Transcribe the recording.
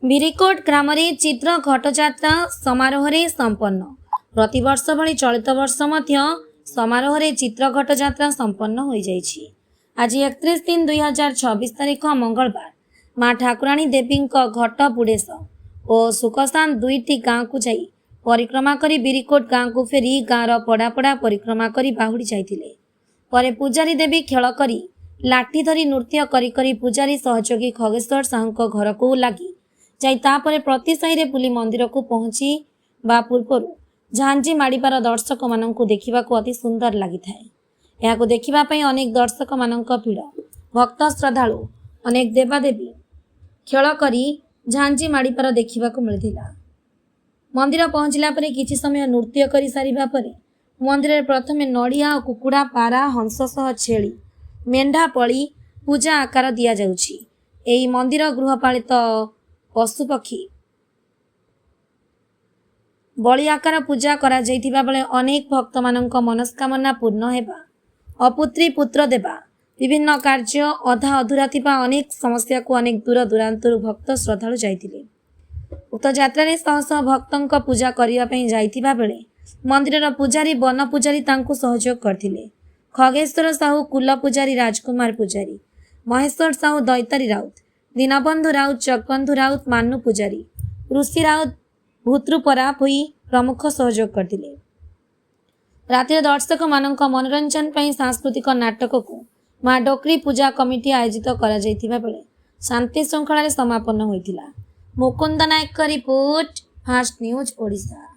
ବିରିକୋଟ ଗ୍ରାମରେ ଚିତ୍ର ଘଟଯାତ୍ରା ସମାରୋହରେ ସମ୍ପନ୍ନ। ପ୍ରତିବର୍ଷ ଭଳି ଚଳିତ ବର୍ଷ ମଧ୍ୟ ସମାରୋହରେ ଚିତ୍ର ଘଟଯାତ୍ରା ସମ୍ପନ୍ନ ହୋଇଯାଇଛି। ଆଜି 31/3/2026 ତାରିଖ ମଙ୍ଗଳବାର ମା ଠାକୁରାଣୀ ଦେବୀଙ୍କ ଘଟ ବୁଡ଼େଶ ଓ ସୁକସାନ ଦୁଇଟି ଗାଁକୁ ଯାଇ ପରିକ୍ରମା କରି ବିରିକୋଟ ଗାଁକୁ ଫେରି ଗାଁର ପଡ଼ାପଡ଼ା ପରିକ୍ରମା କରି ବାହୁଡ଼ି ଯାଇଥିଲେ। ପରେ ପୂଜାରୀ ଦେବୀ ଖେଳ କରି ଲାଠି ଧରି ନୃତ୍ୟ କରି କରି ପୂଜାରୀ ସହଯୋଗୀ ଖଗେଶ୍ୱର ସାହୁଙ୍କ ଘରକୁ ଲାଗି ଯାଇ ତାପରେ ପ୍ରତି ସାହିରେ ବୁଲି ମନ୍ଦିରକୁ ପହଞ୍ଚିବା ପୂର୍ବରୁ ଝାଞ୍ଜି ମାଡ଼ିବାର ଦର୍ଶକମାନଙ୍କୁ ଦେଖିବାକୁ ଅତି ସୁନ୍ଦର ଲାଗିଥାଏ। ଏହାକୁ ଦେଖିବା ପାଇଁ ଅନେକ ଦର୍ଶକମାନଙ୍କ ଭିଡ଼, ଭକ୍ତ ଶ୍ରଦ୍ଧାଳୁ, ଅନେକ ଦେବାଦେବୀ ଖେଳ କରି ଝାଞ୍ଜି ମାଡ଼ିବାର ଦେଖିବାକୁ ମିଳିଥିଲା। ମନ୍ଦିର ପହଞ୍ଚିଲା ପରେ କିଛି ସମୟ ନୃତ୍ୟ କରି ସାରିବା ପରେ ମନ୍ଦିରରେ ପ୍ରଥମେ ନଡ଼ିଆ ଓ କୁକୁଡ଼ା, ପାରା, ହଂସ ସହ ଛେଳି, ମେଣ୍ଢା ବଳି ପୂଜା ଆକାର ଦିଆଯାଉଛି। ଏହି ମନ୍ଦିର ଗୃହପାଳିତ ପଶୁପକ୍ଷୀ ବଳି ଆକାର ପୂଜା କରାଯାଇଥିବା ବେଳେ ଅନେକ ଭକ୍ତମାନଙ୍କ ମନସ୍କାମନା ପୂର୍ଣ୍ଣ ହେବା, ଅପୁତ୍ରୀ ପୁତ୍ର ଦେବା, ବିଭିନ୍ନ କାର୍ଯ୍ୟ ଅଧା ଅଧୁରା ଥିବା ଅନେକ ସମସ୍ୟାକୁ ଅନେକ ଦୂର ଦୂରାନ୍ତରୁ ଭକ୍ତ ଶ୍ରଦ୍ଧାଳୁ ଯାଇଥିଲେ। ଉକ୍ତ ଯାତ୍ରାରେ ଶହ ଶହ ଭକ୍ତଙ୍କ ପୂଜା କରିବା ପାଇଁ ଯାଇଥିବା ବେଳେ ମନ୍ଦିରର ପୂଜାରୀ ବନ ପୂଜାରୀ ତାଙ୍କୁ ସହଯୋଗ କରିଥିଲେ। ଖଗେଶ୍ୱର ସାହୁ, କୁଲ ପୂଜାରୀ, ରାଜକୁମାର ପୂଜାରୀ, ମହେଶ୍ୱର ସାହୁ, ଦୈତାରୀ ରାଉତ, ଦୀନବନ୍ଧୁ ରାଉତ, ଜଗବନ୍ଧୁ ରାଉତ, ମାନୁ ପୂଜାରୀ, ଋଷି ରାଉତ, ଭୂତୃପରା ଭୋଇ ପ୍ରମୁଖ ସହଯୋଗ କରିଥିଲେ। ରାତିରେ ଦର୍ଶକମାନଙ୍କ ମନୋରଞ୍ଜନ ପାଇଁ ସାଂସ୍କୃତିକ ନାଟକକୁ ମା ଡୋକ୍ରି ପୂଜା କମିଟି ଆୟୋଜିତ କରାଯାଇଥିବା ବେଳେ ଶାନ୍ତି ଶୃଙ୍ଖଳାରେ ସମାପନ ହୋଇଥିଲା। ମୁକୁନ୍ଦ ନାୟକଙ୍କ ରିପୋର୍ଟ, ଫାଷ୍ଟ ନ୍ୟୁଜ୍ ଓଡ଼ିଶା।